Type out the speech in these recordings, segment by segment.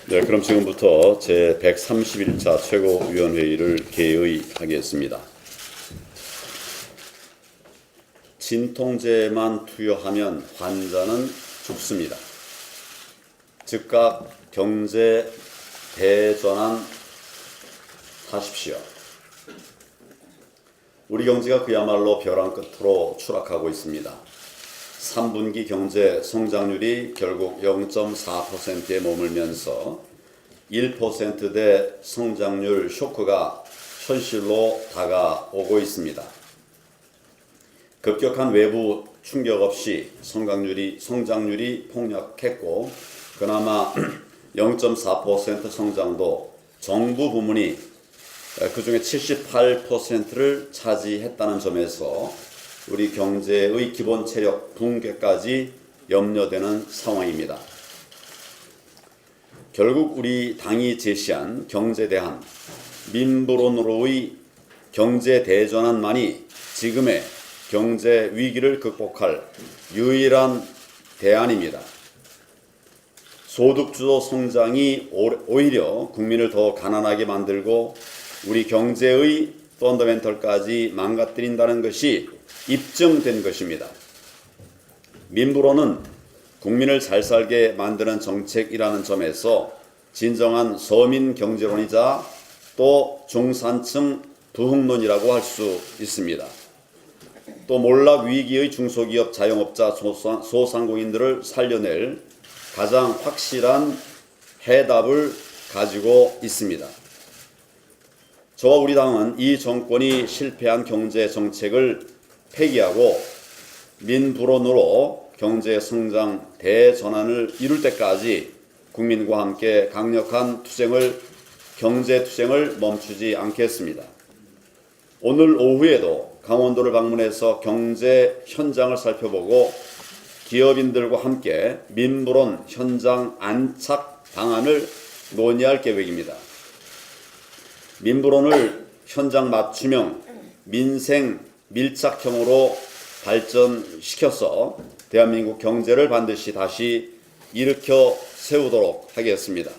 네, 그럼 지금부터 제 131차 최고위원회의를 개의하겠습니다. 진통제만 투여하면 환자는 죽습니다. 즉각 경제 대전환 하십시오. 우리 경제가 그야말로 벼랑 끝으로 추락하고 있습니다. 3분기 경제 성장률이 결국 0.4%에 머물면서 1%대 성장률 쇼크가 현실로 다가오고 있습니다. 급격한 외부 충격 없이 성장률이 폭락했고 그나마 0.4% 성장도 정부 부문이 그중에 78%를 차지했다는 점에서 우리 경제의 기본 체력 붕괴까지 염려되는 상황입니다. 결국 우리 당이 제시한 경제 대안, 민부론으로의 경제 대전환만이 지금의 경제 위기를 극복할 유일한 대안입니다. 소득주도 성장이 오히려 국민을 더 가난하게 만들고 우리 경제의 펀더멘털까지 망가뜨린다는 것이 입증된 것입니다. 민부론은 국민을 잘 살게 만드는 정책이라는 점에서 진정한 서민 경제론이자 또 중산층 부흥론이라고 할 수 있습니다. 또 몰락 위기의 중소기업, 자영업자, 소상공인들을 살려낼 가장 확실한 해답을 가지고 있습니다. 저와 우리 당은 이 정권이 실패한 경제 정책을 폐기하고 민부론으로 경제 성장 대전환을 이룰 때까지 국민과 함께 강력한 경제 투쟁을 멈추지 않겠습니다. 오늘 오후에도 강원도를 방문해서 경제 현장을 살펴보고 기업인들과 함께 민부론 현장 안착 방안을 논의할 계획입니다. 민부론을 현장 맞춤형 민생 밀착형으로 발전시켜서 대한민국 경제를 반드시 다시 일으켜 세우도록 하겠습니다.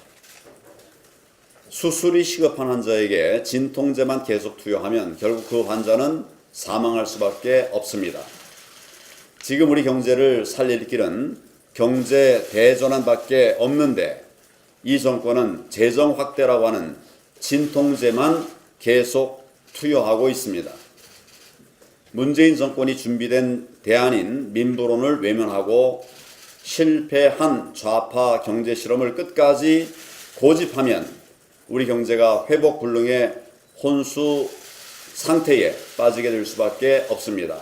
수술이 시급한 환자에게 진통제만 계속 투여하면 결국 그 환자는 사망할 수밖에 없습니다. 지금 우리 경제를 살릴 길은 경제 대전환밖에 없는데 이 정권은 재정 확대라고 하는 진통제만 계속 투여하고 있습니다. 문재인 정권이 준비된 대안인 민부론을 외면하고 실패한 좌파 경제 실험을 끝까지 고집하면 우리 경제가 회복 불능의 혼수 상태에 빠지게 될 수밖에 없습니다.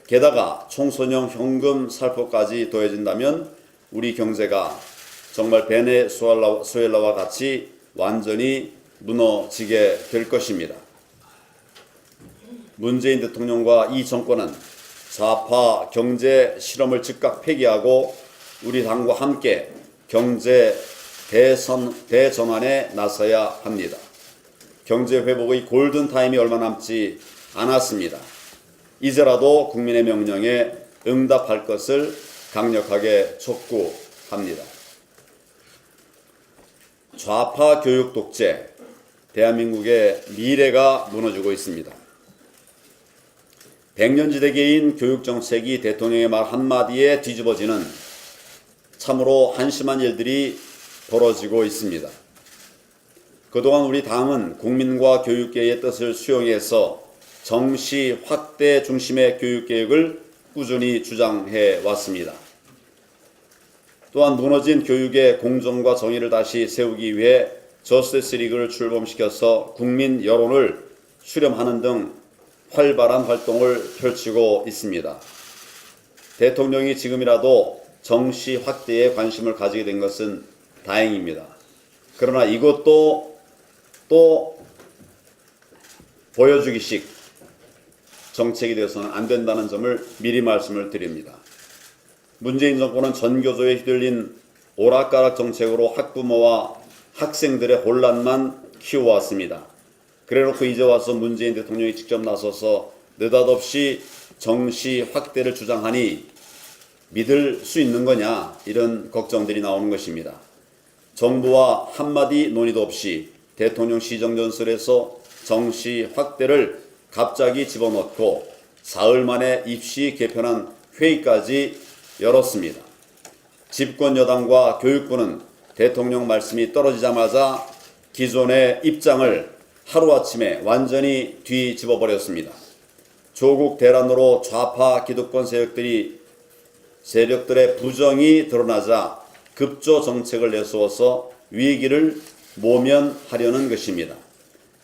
게다가 총선형 현금 살포까지 더해진다면 우리 경제가 정말 베네수엘라와 같이 완전히 무너지게 될 것입니다. 문재인 대통령과 이 정권은 좌파 경제 실험을 즉각 폐기하고 우리 당과 함께 경제 대전환에 나서야 합니다. 경제 회복의 골든타임이 얼마 남지 않았습니다. 이제라도 국민의 명령에 응답할 것을 강력하게 촉구합니다. 좌파 교육 독재, 대한민국의 미래가 무너지고 있습니다. 백년지대계인 교육정책이 대통령의 말 한마디에 뒤집어지는 참으로 한심한 일들이 벌어지고 있습니다. 그동안 우리 당은 국민과 교육계의 뜻을 수용해서 정시 확대 중심의 교육개혁을 꾸준히 주장해 왔습니다. 또한 무너진 교육의 공정과 정의를 다시 세우기 위해 저스티스 리그를 출범시켜서 국민 여론을 수렴하는 등 활발한 활동을 펼치고 있습니다. 대통령이 지금이라도 정시 확대에 관심을 가지게 된 것은 다행입니다. 그러나 이것도 또 보여주기식 정책이 되어서는 안 된다는 점을 미리 말씀을 드립니다. 문재인 정권은 전교조에 휘둘린 오락가락 정책으로 학부모와 학생들의 혼란만 키워왔습니다. 그래놓고 이제 와서 문재인 대통령이 직접 나서서 느닷없이 정시 확대를 주장하니 믿을 수 있는 거냐, 이런 걱정들이 나오는 것입니다. 정부와 한마디 논의도 없이 대통령 시정연설에서 정시 확대를 갑자기 집어넣고 사흘 만에 입시 개편안 회의까지 열었습니다. 집권 여당과 교육부는 대통령 말씀이 떨어지자마자 기존의 입장을 하루아침에 완전히 뒤집어버렸습니다. 조국 대란으로 좌파 기득권 세력들의 부정이 드러나자 급조 정책을 내세워서 위기를 모면하려는 것입니다.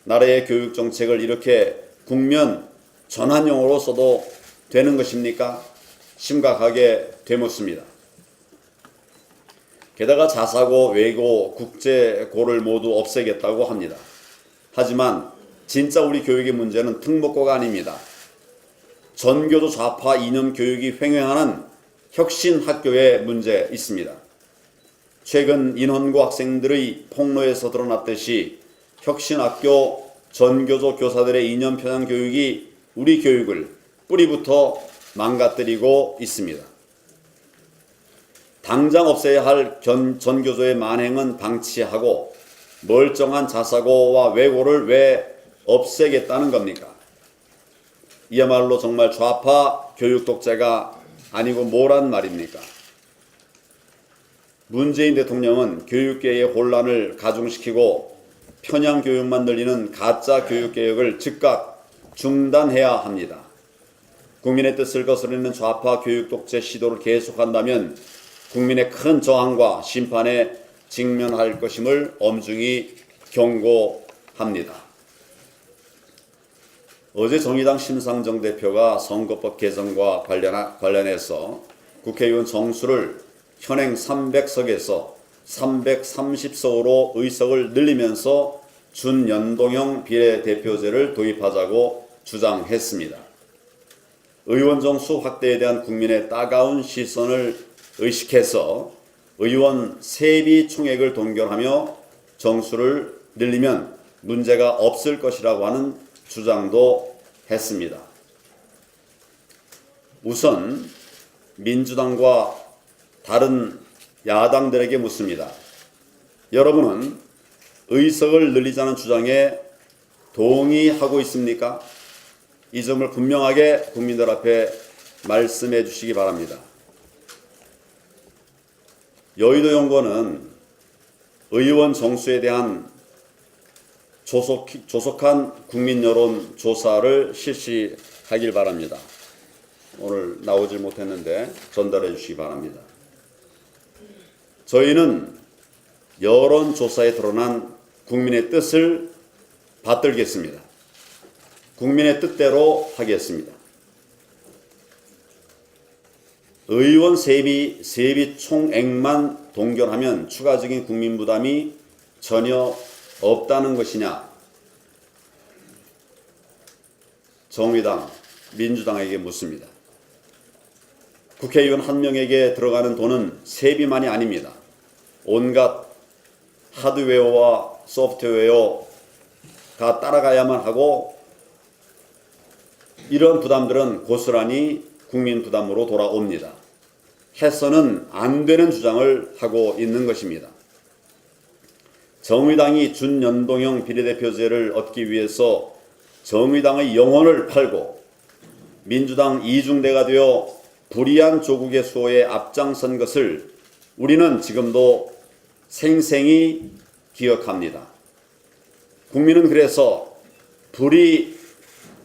나라의 교육 정책을 이렇게 국면 전환용으로 써도 되는 것입니까? 심각하게 되묻습니다. 게다가 자사고, 외고, 국제고를 모두 없애겠다고 합니다. 하지만 진짜 우리 교육의 문제는 특목고가 아닙니다. 전교조 좌파 이념 교육이 횡행하는 혁신 학교에 문제 있습니다. 최근 인헌고 학생들의 폭로에서 드러났듯이 혁신학교 전교조 교사들의 이념 편향 교육이 우리 교육을 뿌리부터 망가뜨리고 있습니다. 당장 없애야 할 전교조의 만행은 방치하고 멀쩡한 자사고와 외고를 왜 없애겠다는 겁니까? 이야말로 정말 좌파 교육 독재가 아니고 뭐란 말입니까? 문재인 대통령은 교육계의 혼란을 가중시키고 편향 교육만 늘리는 가짜 교육개혁을 즉각 중단해야 합니다. 국민의 뜻을 거스르는 좌파 교육 독재 시도를 계속한다면 국민의 큰 저항과 심판에 직면할 것임을 엄중히 경고합니다. 어제 정의당 심상정 대표가 선거법 개정과 관련해서 국회의원 정수를 현행 300석에서 330석으로 의석을 늘리면서 준연동형 비례대표제를 도입하자고 주장했습니다. 의원 정수 확대에 대한 국민의 따가운 시선을 의식해서 의원 세비 총액을 동결하며 정수를 늘리면 문제가 없을 것이라고 하는 주장도 했습니다. 우선 민주당과 다른 야당들에게 묻습니다. 여러분은 의석을 늘리자는 주장에 동의하고 있습니까? 이 점을 분명하게 국민들 앞에 말씀해 주시기 바랍니다. 여의도 연구원은 의원 정수에 대한 조속한 국민 여론 조사를 실시하길 바랍니다. 오늘 나오질 못했는데 전달해 주시기 바랍니다. 저희는 여론조사에 드러난 국민의 뜻을 받들겠습니다. 국민의 뜻대로 하겠습니다. 의원 세비 총액만 동결하면 추가적인 국민 부담이 전혀 없다는 것이냐? 정의당, 민주당에게 묻습니다. 국회의원 한 명에게 들어가는 돈은 세비만이 아닙니다. 온갖 하드웨어와 소프트웨어가 따라가야만 하고 이런 부담들은 고스란히 국민 부담으로 돌아옵니다. 해서는 안 되는 주장을 하고 있는 것입니다. 정의당이 준연동형 비례대표제를 얻기 위해서 정의당의 영혼을 팔고 민주당 이중대가 되어 불의한 조국의 수호에 앞장선 것을 우리는 지금도 생생히 기억합니다. 국민은 그래서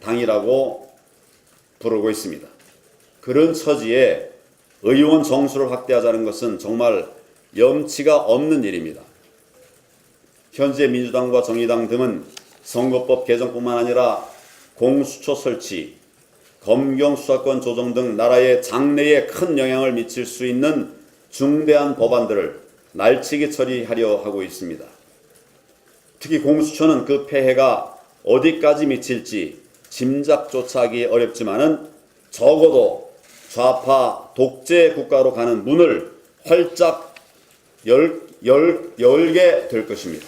불의당이라고 부르고 있습니다. 그런 처지에 의원 정수를 확대하자는 것은 정말 염치가 없는 일입니다. 현재 민주당과 정의당 등은 선거법 개정뿐만 아니라 공수처 설치, 검경 수사권 조정 등 나라의 장래에 큰 영향을 미칠 수 있는 중대한 법안들을 날치기 처리하려 하고 있습니다. 특히 공수처는 그 폐해가 어디까지 미칠지 짐작조차 하기 어렵지만은 적어도 좌파 독재 국가로 가는 문을 활짝 열게 될 것입니다.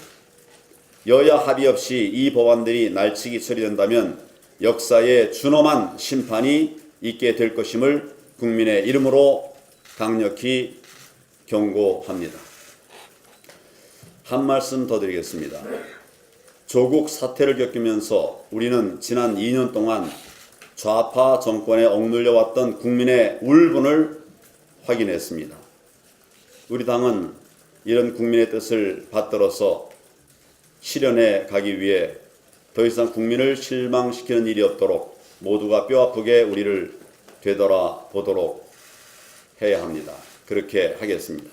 여야 합의 없이 이 법안들이 날치기 처리된다면 역사에 준엄한 심판이 있게 될 것임을 국민의 이름으로 강력히 경고합니다. 한 말씀 더 드리겠습니다. 조국 사태를 겪으면서 우리는 지난 2년 동안 좌파 정권에 억눌려 왔던 국민의 울분을 확인했습니다. 우리 당은 이런 국민의 뜻을 받들어서 실현해 가기 위해 더 이상 국민을 실망시키는 일이 없도록 모두가 뼈아프게 우리를 되돌아보도록 해야 합니다. 그렇게 하겠습니다.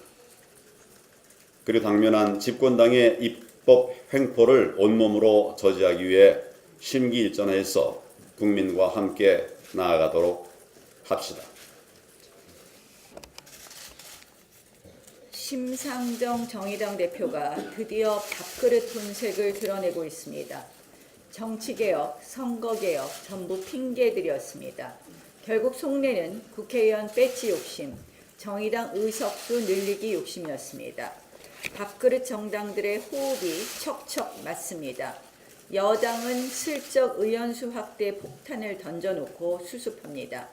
그리고 당면한 집권당의 입법 횡포를 온몸으로 저지하기 위해 심기일전해서 국민과 함께 나아가도록 합시다. 심상정 정의당 대표가 드디어 밥그릇 본색을 드러내고 있습니다. 정치개혁, 선거개혁 전부 핑계들이었습니다. 결국 속내는 국회의원 배지 욕심, 정의당 의석수 늘리기 욕심이었습니다. 밥그릇 정당들의 호흡이 척척 맞습니다. 여당은 슬쩍 의원수 확대 폭탄을 던져놓고 수습합니다.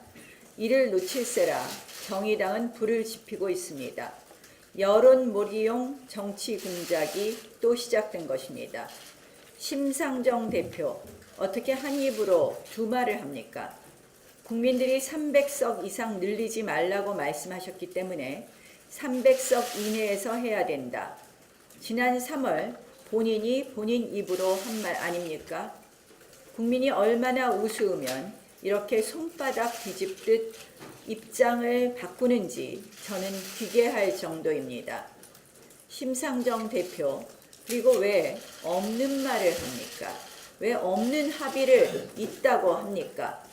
이를 놓칠세라 정의당은 불을 지피고 있습니다. 여론몰이용 정치 공작이 또 시작된 것입니다. 심상정 대표, 어떻게 한 입으로 두 말을 합니까? 국민들이 300석 이상 늘리지 말라고 말씀하셨기 때문에 300석 이내에서 해야 된다. 지난 3월 본인이 본인 입으로 한 말 아닙니까? 국민이 얼마나 우스우면 이렇게 손바닥 뒤집듯 입장을 바꾸는지 저는 기괴할 정도입니다. 심상정 대표, 그리고 왜 없는 말을 합니까? 왜 없는 합의를 있다고 합니까?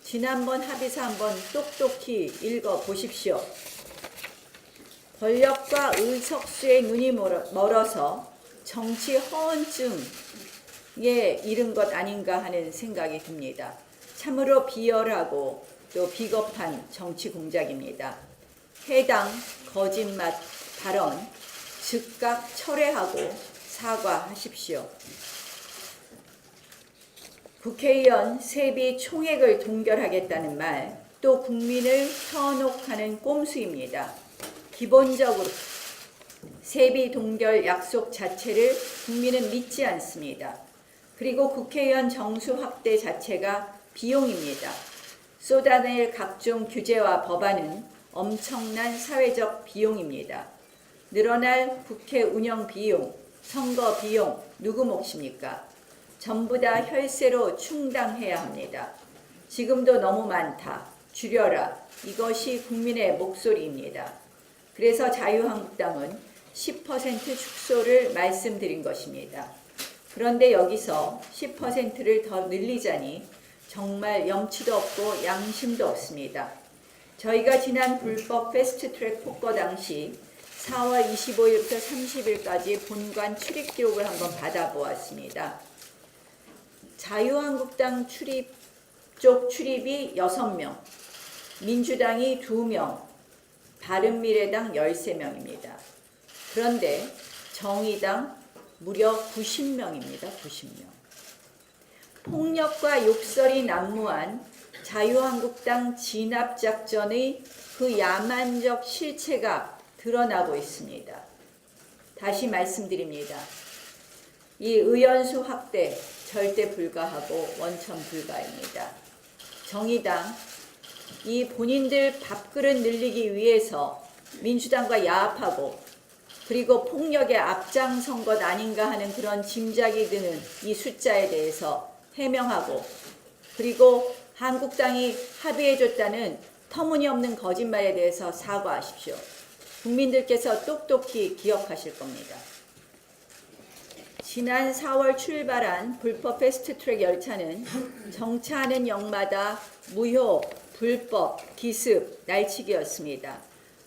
지난번 합의서 한번 똑똑히 읽어보십시오. 권력과 의석수의 눈이 멀어서 정치 허언증에 이른 것 아닌가 하는 생각이 듭니다. 참으로 비열하고 또 비겁한 정치 공작입니다. 해당 거짓말 발언 즉각 철회하고 사과하십시오. 국회의원 세비 총액을 동결하겠다는 말, 또 국민을 현혹하는 꼼수입니다. 기본적으로 세비 동결 약속 자체를 국민은 믿지 않습니다. 그리고 국회의원 정수 확대 자체가 비용입니다. 쏟아낼 각종 규제와 법안은 엄청난 사회적 비용입니다. 늘어날 국회 운영 비용, 선거 비용 누구 몫입니까? 전부 다 혈세로 충당해야 합니다. 지금도 너무 많다. 줄여라. 이것이 국민의 목소리입니다. 그래서 자유한국당은 10% 축소를 말씀드린 것입니다. 그런데 여기서 10%를 더 늘리자니 정말 염치도 없고 양심도 없습니다. 저희가 지난 불법 패스트트랙 폭거 당시 4월 25일부터 30일까지 본관 출입 기록을 한번 받아보았습니다. 자유한국당 쪽 출입이 6명, 민주당이 2명, 바른미래당 13명입니다. 그런데 정의당 무려 90명입니다. 90명. 폭력과 욕설이 난무한 자유한국당 진압작전의 그 야만적 실체가 드러나고 있습니다. 다시 말씀드립니다. 이 의원수 확대 절대 불가하고 원천 불가입니다. 정의당 이 본인들 밥그릇 늘리기 위해서 민주당과 야합하고 그리고 폭력에 앞장선 것 아닌가 하는 그런 짐작이 드는 이 숫자에 대해서 해명하고 그리고 한국당이 합의해줬다는 터무니없는 거짓말에 대해서 사과하십시오. 국민들께서 똑똑히 기억하실 겁니다. 지난 4월 출발한 불법 패스트트랙 열차는 정차하는 역마다 무효, 불법, 기습, 날치기였습니다.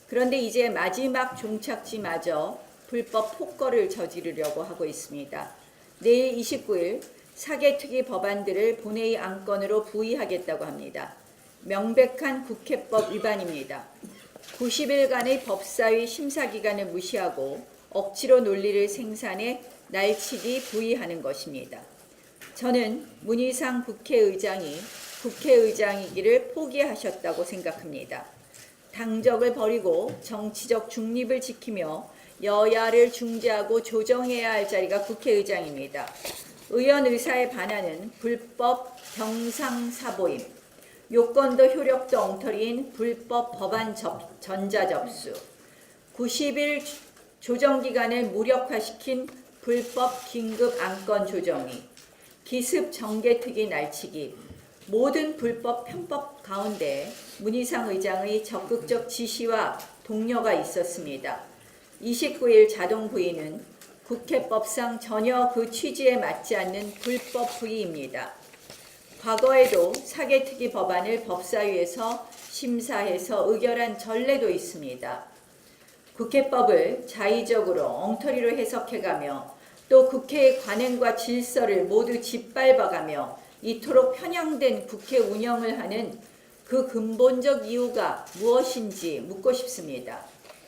그런데 이제 마지막 종착지마저 불법 폭거를 저지르려고 하고 있습니다. 내일 29일 사개특위 법안들을 본회의 안건으로 부의하겠다고 합니다. 명백한 국회법 위반입니다. 90일간의 법사위 심사기간을 무시하고 억지로 논리를 생산해 날치기 부의하는 것입니다. 저는 문희상 국회의장이 국회의장이기를 포기하셨다고 생각합니다. 당적을 버리고 정치적 중립을 지키며 여야를 중재하고 조정해야 할 자리가 국회의장입니다. 의원 의사에 반하는 불법 경상사보임, 요건도 효력도 엉터리인 불법 법안 전자접수, 90일 조정기간을 무력화시킨 불법 긴급 안건 조정이, 기습 정개특위 날치기, 모든 불법 편법 가운데 문희상 의장의 적극적 지시와 독려가 있었습니다. 29일 자동 부의는 국회법상 전혀 그 취지에 맞지 않는 불법 부의입니다. 과거에도 사개특위 법안을 법사위에서 심사해서 의결한 전례도 있습니다. 국회법을 자의적으로 엉터리로 해석해가며 또 국회의 관행과 질서를 모두 짓밟아가며 이토록 편향된 국회 운영을 하는 그 근본적 이유가 무엇인지 묻고 싶습니다.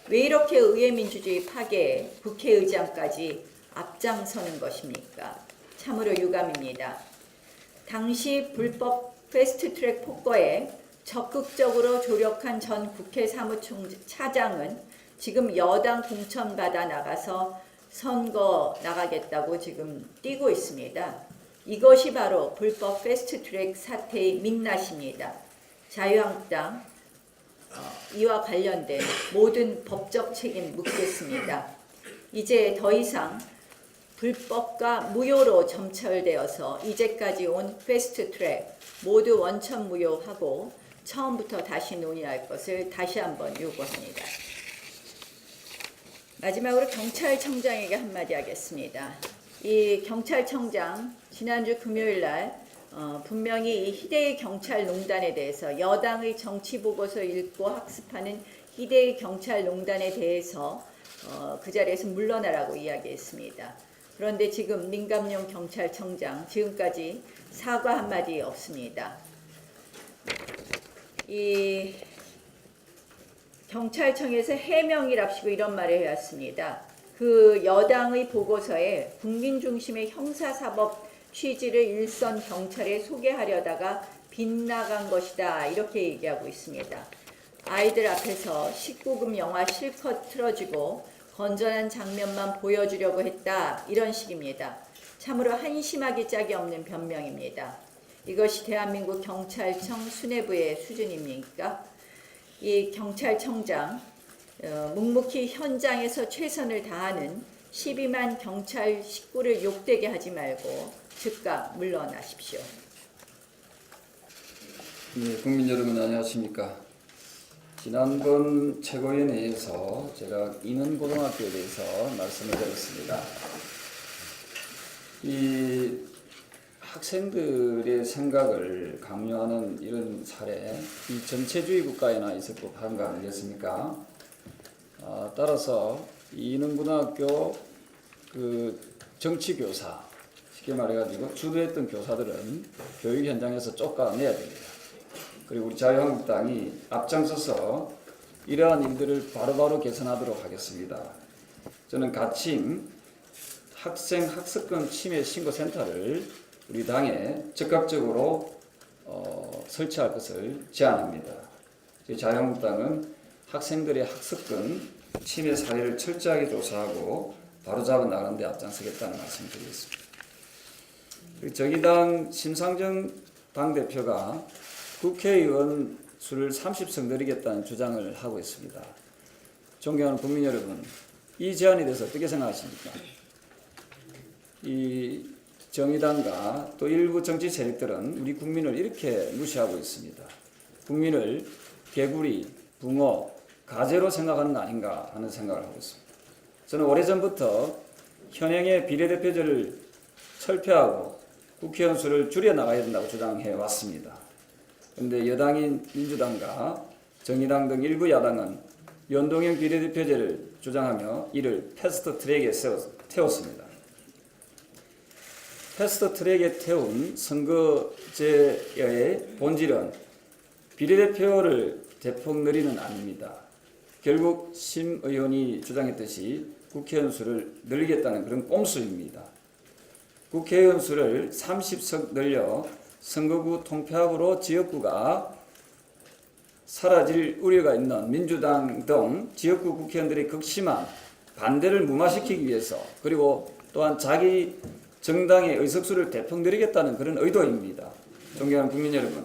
왜 이렇게 의회민주주의 파괴에 국회의장까지 앞장서는 것입니까? 참으로 유감입니다. 당시 불법 패스트트랙 폭거에 적극적으로 조력한 전 국회 사무차장은 지금 여당 공천받아 나가서 선거 나가겠다고 지금 뛰고 있습니다. 이것이 바로 불법 패스트트랙 사태의 민낯입니다. 자유한국당 이와 관련된 모든 법적 책임 묻겠습니다. 이제 더 이상 불법과 무효로 점철되어서 이제까지 온 패스트트랙 모두 원천 무효하고 처음부터 다시 논의할 것을 다시 한번 요구합니다. 마지막으로 경찰청장에게 한마디 하겠습니다. 이 경찰청장 지난주 금요일 날 분명히 이 희대의 경찰농단에 대해서 여당의 정치보고서 읽고 학습하는 희대의 경찰농단에 대해서 그 자리에서 물러나라고 이야기했습니다. 그런데 지금 민감용 경찰청장 지금까지 사과 한마디 없습니다. 이 경찰청에서 해명이랍시고 이런 말을 해왔습니다. 그 여당의 보고서에 국민 중심의 형사사법 취지를 일선 경찰에 소개하려다가 빗나간 것이다 이렇게 얘기하고 있습니다. 아이들 앞에서 19금 영화 실컷 틀어주고 건전한 장면만 보여주려고 했다 이런 식입니다. 참으로 한심하기 짝이 없는 변명입니다. 이것이 대한민국 경찰청 수뇌부의 수준입니까? 이 경찰청장 묵묵히 현장에서 최선을 다하는 12만 경찰 식구를 욕되게 하지 말고 즉각 물러나십시오. 네, 국민 여러분 안녕하십니까? 지난번 최고위원회에서 제가 인원고등학교에 대해서 말씀을 드렸습니다. 이 학생들의 생각을 강요하는 이런 사례, 이 전체주의 국가에나 있을 법한 거 아니겠습니까? 따라서 이 인원고등학교 그 정치교사, 쉽게 말해가지고 주도했던 교사들은 교육 현장에서 쫓아내야 됩니다. 그리고 우리 자유한국당이 앞장서서 이러한 일들을 바로바로 개선하도록 하겠습니다. 저는 가칭 학생 학습권 침해 신고센터를 우리 당에 적극적으로 설치할 것을 제안합니다. 저희 자유한국당은 학생들의 학습권 침해 사례를 철저하게 조사하고 바로잡아 나가는 데 앞장서겠다는 말씀을 드리겠습니다. 정의당 심상정 당대표가 국회의원 수를 30석 늘리겠다는 주장을 하고 있습니다. 존경하는 국민 여러분, 이 제안에 대해서 어떻게 생각하십니까? 이 정의당과 또 일부 정치 세력들은 우리 국민을 이렇게 무시하고 있습니다. 국민을 개구리, 붕어, 가재로 생각하는 거 아닌가 하는 생각을 하고 있습니다. 저는 오래전부터 현행의 비례대표제를 철폐하고 국회의원 수를 줄여나가야 된다고 주장해 왔습니다. 그런데 여당인 민주당과 정의당 등 일부 야당은 연동형 비례대표제를 주장하며 이를 패스트트랙에 태웠습니다. 패스트트랙에 태운 선거제의 본질은 비례대표를 대폭 늘리는 아닙니다. 결국 심 의원이 주장했듯이 국회의원 수를 늘리겠다는 그런 꼼수입니다. 국회의원 수를 30석 늘려 선거구 통폐합으로 지역구가 사라질 우려가 있는 민주당 등 지역구 국회의원들의 극심한 반대를 무마시키기 위해서 그리고 또한 자기 정당의 의석수를 대폭 늘리겠다는 그런 의도입니다. 존경하는 국민 여러분,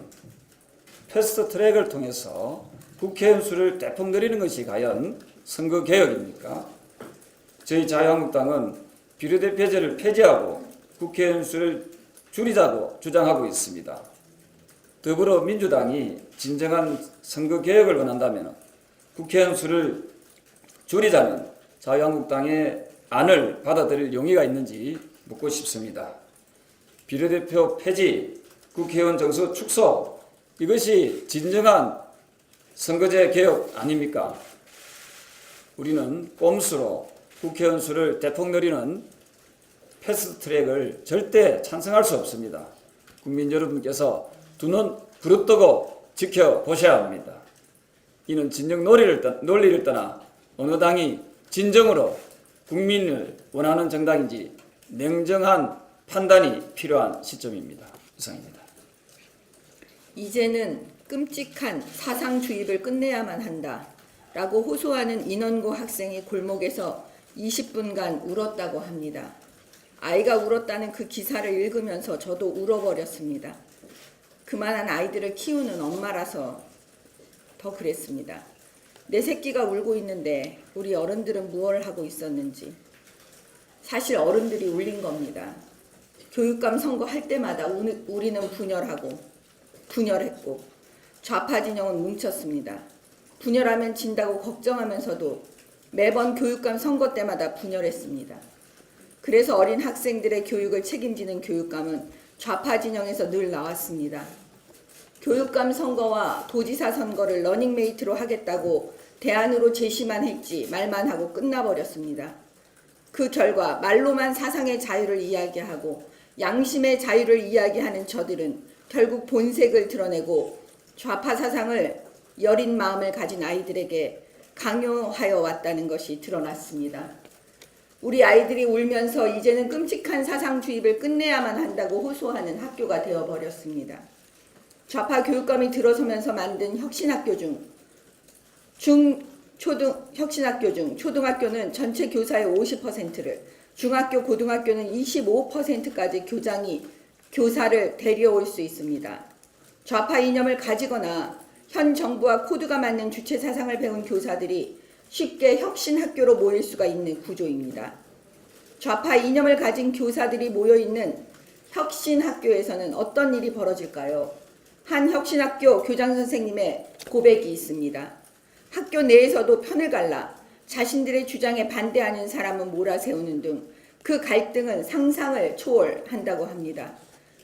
패스트 트랙을 통해서 국회의원 수를 대폭 늘리는 것이 과연 선거 개혁입니까? 저희 자유한국당은 비례대표제를 폐지하고 국회의원 수를 줄이자고 주장하고 있습니다. 더불어민주당이 진정한 선거 개혁을 원한다면 국회의원 수를 줄이자는 자유한국당의 안을 받아들일 용의가 있는지 묻고 싶습니다. 비례대표 폐지, 국회의원 정수 축소, 이것이 진정한 선거제 개혁 아닙니까? 우리는 꼼수로 국회의원 수를 대폭 늘리는 패스트트랙을 절대 찬성할 수 없습니다. 국민 여러분께서 두 눈 부릅뜨고 지켜보셔야 합니다. 이는 진정 논리를 떠나 어느 당이 진정으로 국민을 원하는 정당인지 냉정한 판단이 필요한 시점입니다. 이상입니다. 이제는 끔찍한 사상 주입을 끝내야만 한다라고 호소하는 인원고 학생이 골목에서 20분간 울었다고 합니다. 아이가 울었다는 그 기사를 읽으면서 저도 울어버렸습니다. 그만한 아이들을 키우는 엄마라서 더 그랬습니다. 내 새끼가 울고 있는데 우리 어른들은 무엇을 하고 있었는지. 사실 어른들이 울린 겁니다. 교육감 선거할 때마다 우리는 분열했고 좌파 진영은 뭉쳤습니다. 분열하면 진다고 걱정하면서도 매번 교육감 선거 때마다 분열했습니다. 그래서 어린 학생들의 교육을 책임지는 교육감은 좌파 진영에서 늘 나왔습니다. 교육감 선거와 도지사 선거를 러닝메이트로 하겠다고 대안으로 제시만 했지 말만 하고 끝나버렸습니다. 그 결과 말로만 사상의 자유를 이야기하고 양심의 자유를 이야기하는 저들은 결국 본색을 드러내고 좌파 사상을 여린 마음을 가진 아이들에게 강요하여 왔다는 것이 드러났습니다. 우리 아이들이 울면서 이제는 끔찍한 사상 주입을 끝내야만 한다고 호소하는 학교가 되어버렸습니다. 좌파 교육감이 들어서면서 만든 혁신학교 초등학교는 전체 교사의 50%를, 중학교, 고등학교는 25%까지 교장이 교사를 데려올 수 있습니다. 좌파 이념을 가지거나 현 정부와 코드가 맞는 주체 사상을 배운 교사들이 쉽게 혁신학교로 모일 수가 있는 구조입니다. 좌파 이념을 가진 교사들이 모여있는 혁신학교에서는 어떤 일이 벌어질까요? 한 혁신학교 교장선생님의 고백이 있습니다. 학교 내에서도 편을 갈라 자신들의 주장에 반대하는 사람은 몰아세우는 등 그 갈등은 상상을 초월한다고 합니다.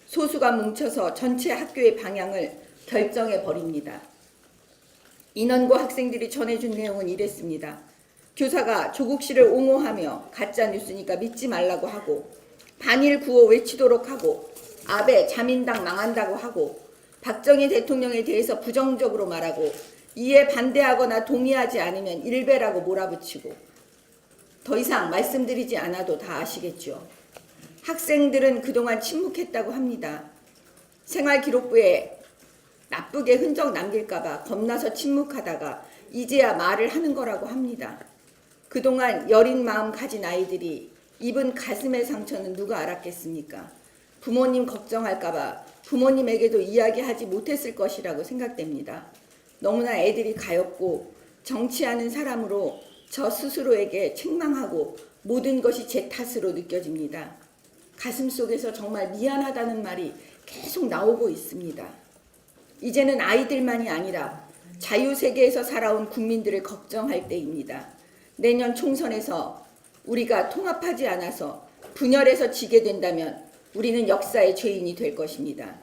소수가 뭉쳐서 전체 학교의 방향을 결정해버립니다. 인원고 학생들이 전해준 내용은 이랬습니다. 교사가 조국 씨를 옹호하며 가짜뉴스니까 믿지 말라고 하고, 반일 구호 외치도록 하고, 아베 자민당 망한다고 하고, 박정희 대통령에 대해서 부정적으로 말하고, 이에 반대하거나 동의하지 않으면 일베라고 몰아붙이고, 더 이상 말씀드리지 않아도 다 아시겠죠. 학생들은 그동안 침묵했다고 합니다. 생활기록부에 나쁘게 흔적 남길까봐 겁나서 침묵하다가 이제야 말을 하는 거라고 합니다. 그동안 여린 마음 가진 아이들이 입은 가슴의 상처는 누가 알았겠습니까? 부모님 걱정할까봐 부모님에게도 이야기하지 못했을 것이라고 생각됩니다. 너무나 애들이 가엾고 정치하는 사람으로 저 스스로에게 책망하고 모든 것이 제 탓으로 느껴집니다. 가슴 속에서 정말 미안하다는 말이 계속 나오고 있습니다. 이제는 아이들만이 아니라 자유세계에서 살아온 국민들을 걱정할 때입니다. 내년 총선에서 우리가 통합하지 않아서 분열해서 지게 된다면 우리는 역사의 죄인이 될 것입니다.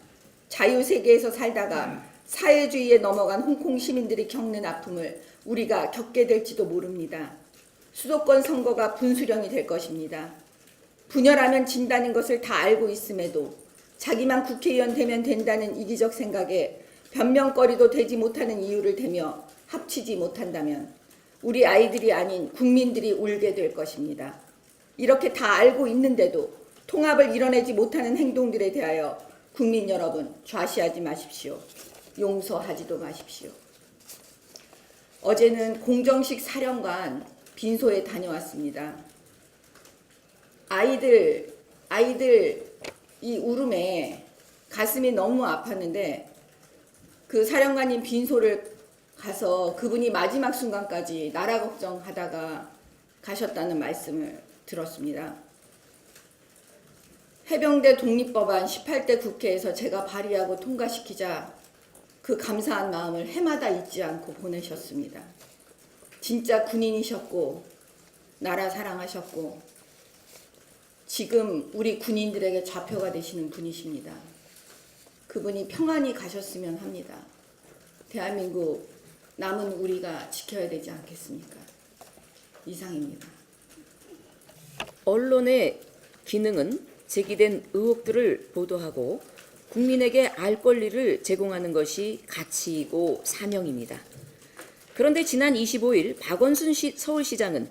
자유세계에서 살다가 사회주의에 넘어간 홍콩 시민들이 겪는 아픔을 우리가 겪게 될지도 모릅니다. 수도권 선거가 분수령이 될 것입니다. 분열하면 진다는 것을 다 알고 있음에도 자기만 국회의원 되면 된다는 이기적 생각에 변명거리도 되지 못하는 이유를 대며 합치지 못한다면 우리 아이들이 아닌 국민들이 울게 될 것입니다. 이렇게 다 알고 있는데도 통합을 이뤄내지 못하는 행동들에 대하여 국민 여러분 좌시하지 마십시오. 용서하지도 마십시오. 어제는 공정식 사령관 빈소에 다녀왔습니다. 아이들 이 울음에 가슴이 너무 아팠는데 그 사령관님 빈소를 가서 그분이 마지막 순간까지 나라 걱정하다가 가셨다는 말씀을 들었습니다. 해병대 독립법안 18대 국회에서 제가 발의하고 통과시키자 그 감사한 마음을 해마다 잊지 않고 보내셨습니다. 진짜 군인이셨고 나라 사랑하셨고 지금 우리 군인들에게 좌표가 되시는 분이십니다. 그분이 평안히 가셨으면 합니다. 대한민국 남은 우리가 지켜야 되지 않겠습니까? 이상입니다. 언론의 기능은 제기된 의혹들을 보도하고 국민에게 알 권리를 제공하는 것이 가치이고 사명입니다. 그런데 지난 25일 박원순 서울시장은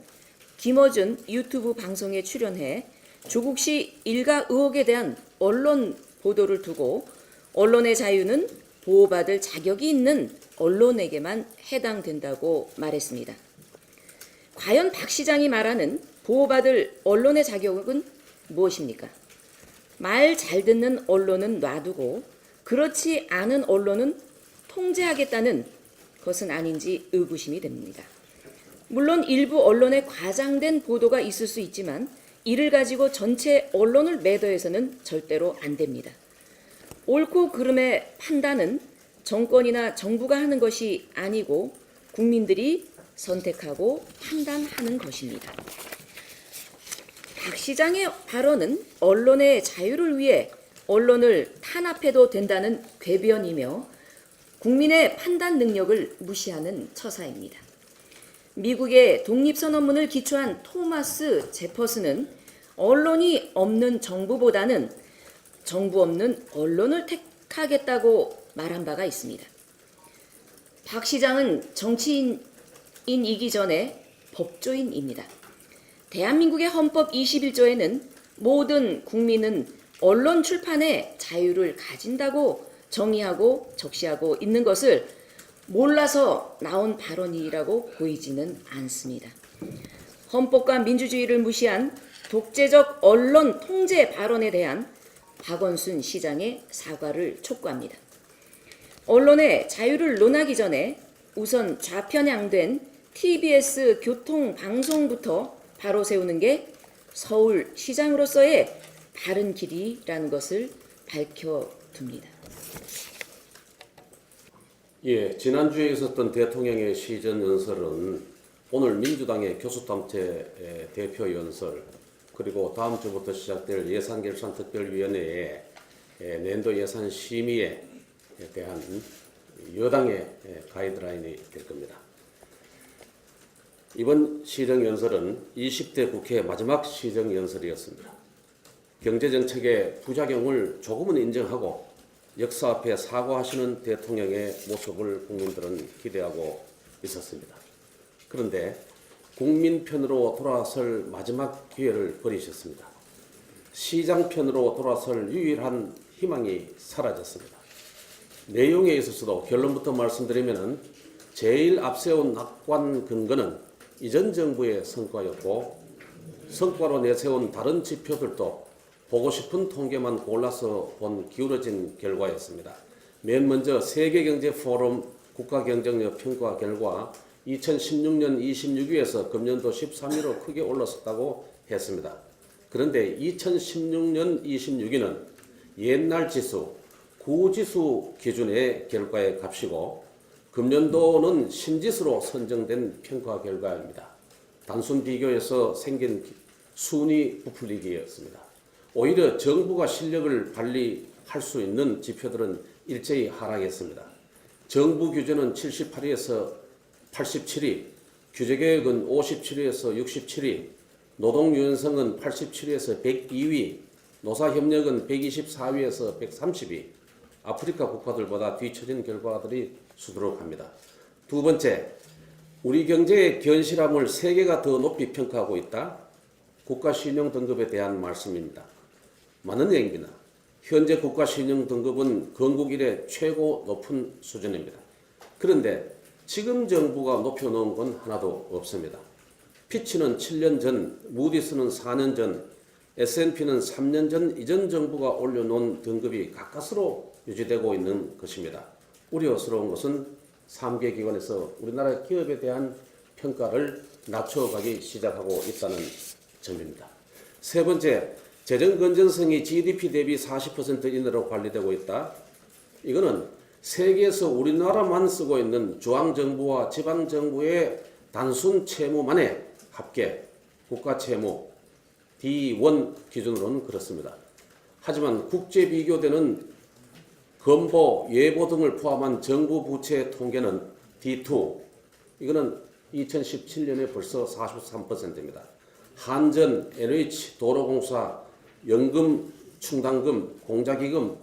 김어준 유튜브 방송에 출연해 조국시 일가 의혹에 대한 언론 보도를 두고 언론의 자유는 보호받을 자격이 있는 언론에게만 해당된다고 말했습니다. 과연 박 시장이 말하는 보호받을 언론의 자격은 무엇입니까? 말 잘 듣는 언론은 놔두고 그렇지 않은 언론은 통제하겠다는 것은 아닌지 의구심이 됩니다. 물론 일부 언론에 과장된 보도가 있을 수 있지만 이를 가지고 전체 언론을 매도해서는 절대로 안 됩니다. 옳고 그름의 판단은 정권이나 정부가 하는 것이 아니고 국민들이 선택하고 판단하는 것입니다. 박 시장의 발언은 언론의 자유를 위해 언론을 탄압해도 된다는 궤변이며 국민의 판단 능력을 무시하는 처사입니다. 미국의 독립선언문을 기초한 토마스 제퍼슨은 언론이 없는 정부보다는 정부 없는 언론을 택하겠다고 말한 바가 있습니다. 박 시장은 정치인이기 전에 법조인입니다. 대한민국의 헌법 21조에는 모든 국민은 언론 출판의 자유를 가진다고 정의하고 적시하고 있는 것을 몰라서 나온 발언이라고 보이지는 않습니다. 헌법과 민주주의를 무시한 독재적 언론 통제 발언에 대한 박원순 시장의 사과를 촉구합니다. 언론의 자유를 논하기 전에 우선 좌편향된 TBS 교통방송부터 바로 세우는 게 서울시장으로서의 바른 길이라는 것을 밝혀둡니다. 예, 지난주에 있었던 대통령의 시전 연설은 오늘 민주당의 교수단체 대표 연설 그리고 다음 주부터 시작될 예산결산특별위원회의年도 예산 심의에 대한 여당의 가이드라인이 될 겁니다. 이번 시정연설은 20대 국회 마지막 시정연설이었습니다. 경제정책의 부작용을 조금은 인정하고 역사 앞에 사과하시는 대통령의 모습을 국민들은 기대하고 있었습니다. 그런데 국민 편으로 돌아설 마지막 기회를 버리셨습니다. 시장 편으로 돌아설 유일한 희망이 사라졌습니다. 내용에 있어서도 결론부터 말씀드리면 제일 앞세운 낙관 근거는 이전 정부의 성과였고 성과로 내세운 다른 지표들도 보고 싶은 통계만 골라서 본 기울어진 결과였습니다. 맨 먼저 세계경제포럼 국가경쟁력 평가 결과 2016년 26위에서 금년도 13위로 크게 올랐었다고 했습니다. 그런데 2016년 26위는 옛날 지수, 구지수 기준의 결과의 값이고 금년도는 신지수로 선정된 평가 결과입니다. 단순 비교에서 생긴 순위 부풀리기였습니다. 오히려 정부가 실력을 발휘할 수 있는 지표들은 일제히 하락했습니다. 정부 규제는 78위에서 87위, 규제개혁은 57위에서 67위, 노동유연성은 87위에서 102위, 노사협력은 124위에서 130위, 아프리카 국가들보다 뒤처진 결과들이 수두룩합니다. 두 번째, 우리 경제의 견실함을 세계가 더 높이 평가하고 있다. 국가신용 등급에 대한 말씀입니다. 많은 얘기입니다. 현재 국가신용 등급은 건국 이래 최고 높은 수준입니다. 그런데 지금 정부가 높여놓은 건 하나도 없습니다. 피치는 7년 전, 무디스는 4년 전, S&P는 3년 전 이전 정부가 올려놓은 등급이 가까스로 유지되고 있는 것입니다. 우려스러운 것은 3개 기관에서 우리나라 기업에 대한 평가를 낮춰가기 시작하고 있다는 점입니다. 세 번째, 재정 건전성이 GDP 대비 40% 이내로 관리되고 있다. 이거는 세계에서 우리나라만 쓰고 있는 중앙정부와 지방정부의 단순 채무만의 합계, 국가채무 D1 기준으로는 그렇습니다. 하지만 국제 비교되는 건보, 예보 등을 포함한 정부 부채 통계는 D2, 이거는 2017년에 벌써 43%입니다. 한전, NH, 도로공사, 연금, 충당금, 공자기금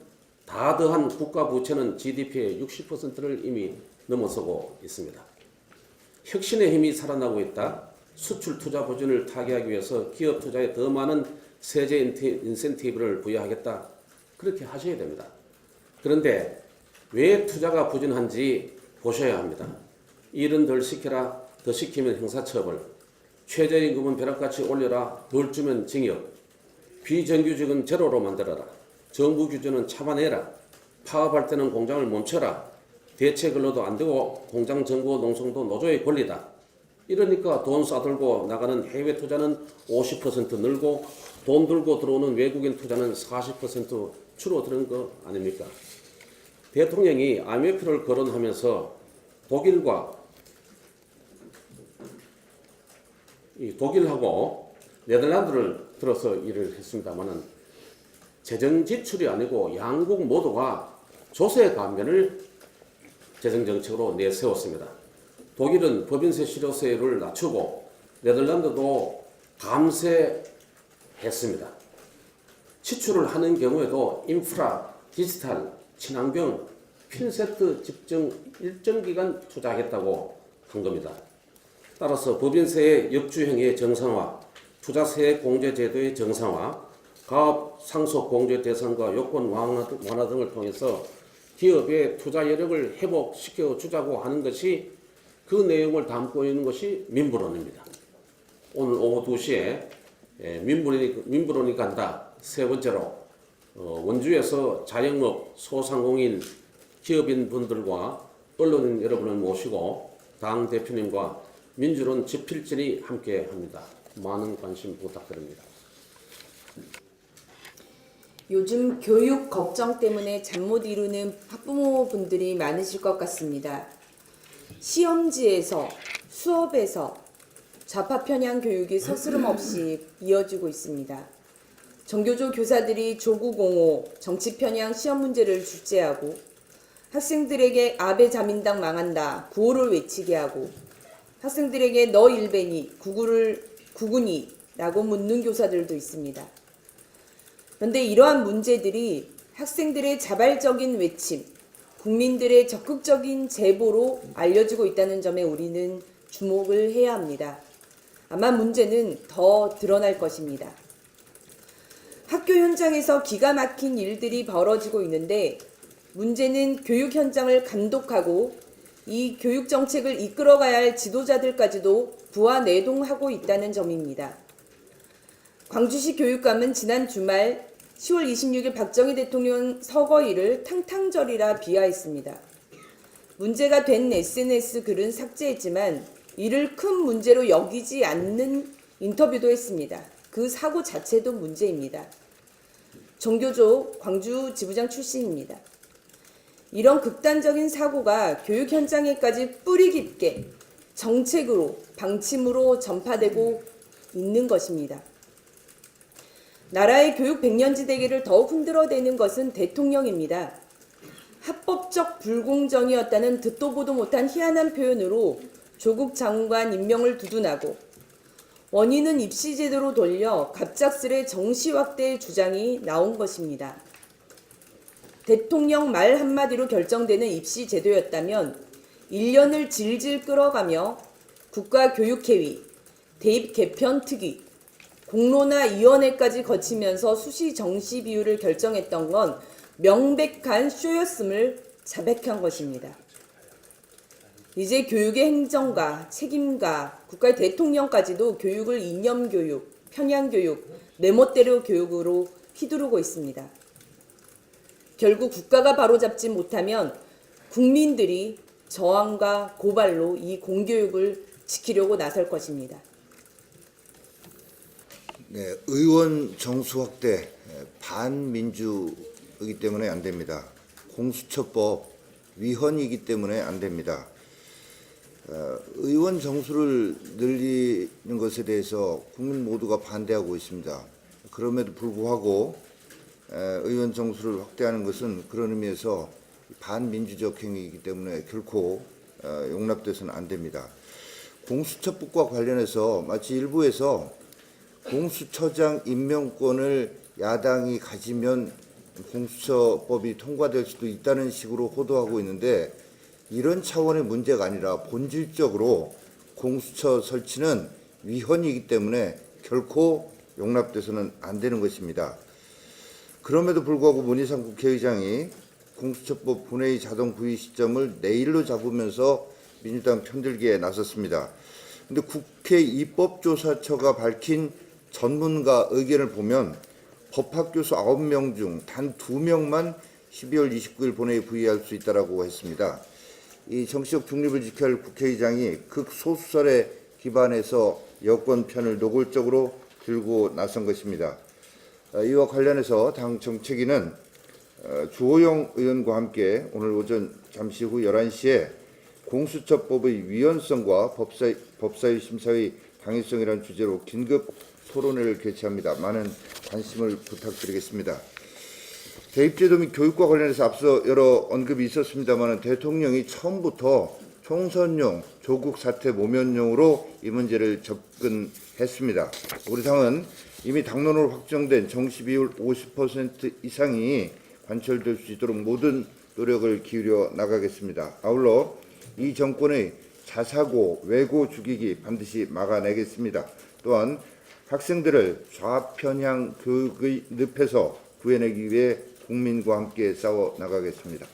다 더한 국가 부채는 GDP의 60%를 이미 넘어서고 있습니다. 혁신의 힘이 살아나고 있다. 수출 투자 부진을 타개하기 위해서 기업 투자에 더 많은 세제 인센티브를 부여하겠다. 그렇게 하셔야 됩니다. 그런데 왜 투자가 부진한지 보셔야 합니다. 일은 덜 시켜라, 더 시키면 형사처벌, 최저임금은 벼락같이 올려라, 덜 주면 징역, 비정규직은 제로로 만들어라, 정부 규제는 참아내라, 파업할 때는 공장을 멈춰라, 대체 근로도 안 되고 공장 정보 농성도 노조의 권리다. 이러니까 돈 싸들고 나가는 해외 투자는 50% 늘고 돈 들고 들어오는 외국인 투자는 40% 줄어드는 거 아닙니까? 대통령이 IMF를 거론하면서 독일하고 네덜란드를 들어서 일을 했습니다만은 재정 지출이 아니고 양국 모두가 조세 감면을 재정 정책으로 내세웠습니다. 독일은 법인세 실효세율을 낮추고 네덜란드도 감세했습니다. 지출을 하는 경우에도 인프라, 디지털, 친환경, 핀세트 집중 일정 기간 투자하겠다고 한 겁니다. 따라서 법인세의 역주행의 정상화, 투자세 공제 제도의 정상화, 가업 상속 공제 대상과 요건 완화 등을 통해서 기업의 투자 여력을 회복시켜 주자고 하는 것이 그 내용을 담고 있는 것이 민부론입니다. 오늘 오후 2시에 민부론이 간다. 세 번째로 원주에서 자영업, 소상공인, 기업인 분들과 언론인 여러분을 모시고 당 대표님과 민주론 집필진이 함께합니다. 많은 관심 부탁드립니다. 요즘 교육 걱정 때문에 잠 못 이루는 학부모분들이 많으실 것 같습니다. 시험지에서, 수업에서 좌파 편향 교육이 서스름없이 이어지고 있습니다. 정교조 교사들이 조국옹호, 정치 편향 시험 문제를 출제하고 학생들에게 아베 자민당 망한다, 구호를 외치게 하고 학생들에게 너 일베니, 구군이 라고 묻는 교사들도 있습니다. 그런데 이러한 문제들이 학생들의 자발적인 외침, 국민들의 적극적인 제보로 알려지고 있다는 점에 우리는 주목을 해야 합니다. 아마 문제는 더 드러날 것입니다. 학교 현장에서 기가 막힌 일들이 벌어지고 있는데 문제는 교육 현장을 감독하고 이 교육 정책을 이끌어가야 할 지도자들까지도 부하내동하고 있다는 점입니다. 광주시 교육감은 지난 주말 10월 26일 박정희 대통령 서거일을 탕탕절이라 비하했습니다. 문제가 된 SNS 글은 삭제했지만 이를 큰 문제로 여기지 않는 인터뷰도 했습니다. 그 사고 자체도 문제입니다. 정교조 광주 지부장 출신입니다. 이런 극단적인 사고가 교육 현장에까지 뿌리 깊게 정책으로, 방침으로 전파되고 있는 것입니다. 나라의 교육 백년지 대계를 더욱 흔들어대는 것은 대통령입니다. 합법적 불공정이었다는 듣도 보도 못한 희한한 표현으로 조국 장관 임명을 두둔하고 원인은 입시 제도로 돌려 갑작스레 정시 확대의 주장이 나온 것입니다. 대통령 말 한마디로 결정되는 입시 제도였다면 1년을 질질 끌어가며 국가교육회의, 대입 개편 특위, 공론화 위원회까지 거치면서 수시 정시 비율을 결정했던 건 명백한 쇼였음을 자백한 것입니다. 이제 교육의 행정가, 책임가, 국가의 대통령까지도 교육을 이념교육, 편향교육, 내 멋대로 교육으로 휘두르고 있습니다. 결국 국가가 바로잡지 못하면 국민들이 저항과 고발로 이 공교육을 지키려고 나설 것입니다. 네, 의원 정수 확대 반민주이기 때문에 안 됩니다. 공수처법 위헌이기 때문에 안 됩니다. 의원 정수를 늘리는 것에 대해서 국민 모두가 반대하고 있습니다. 그럼에도 불구하고 의원 정수를 확대하는 것은 그런 의미에서 반민주적 행위이기 때문에 결코 용납돼서는 안 됩니다. 공수처법과 관련해서 마치 일부에서 공수처장 임명권을 야당이 가지면 공수처법이 통과될 수도 있다는 식으로 호도하고 있는데 이런 차원의 문제가 아니라 본질적으로 공수처 설치는 위헌이기 때문에 결코 용납돼서는 안 되는 것입니다. 그럼에도 불구하고 문희상 국회의장이 공수처법 본회의 자동 부의 시점을 내일로 잡으면서 민주당 편들기에 나섰습니다. 그런데 국회 입법조사처가 밝힌 전문가 의견을 보면 법학교수 9명 중 단 2명만 12월 29일 본회의 부의할 수 있다라고 했습니다. 이 정치적 중립을 지켜야 할 국회의장이 극소수설에 기반해서 여권 편을 노골적으로 들고 나선 것입니다. 이와 관련해서 당 정책위는 주호영 의원과 함께 오늘 오전 잠시 후 11시에 공수처법의 위헌성과 법사위 심사의 당위성이라는 주제로 긴급 토론회를 개최합니다. 많은 관심을 부탁드리겠습니다. 대입제도 및 교육과 관련해서 앞서 여러 언급이 있었습니다만 대통령이 처음부터 총선용, 조국 사태 모면용으로 이 문제를 접근했습니다. 우리 당은 이미 당론으로 확정된 정시 비율 50% 이상이 관철될 수 있도록 모든 노력을 기울여 나가겠습니다. 아울러 이 정권의 자사고, 왜고 죽이기 반드시 막아내겠습니다. 또한 학생들을 좌편향 교육의 늪에서 구해내기 위해 국민과 함께 싸워 나가겠습니다.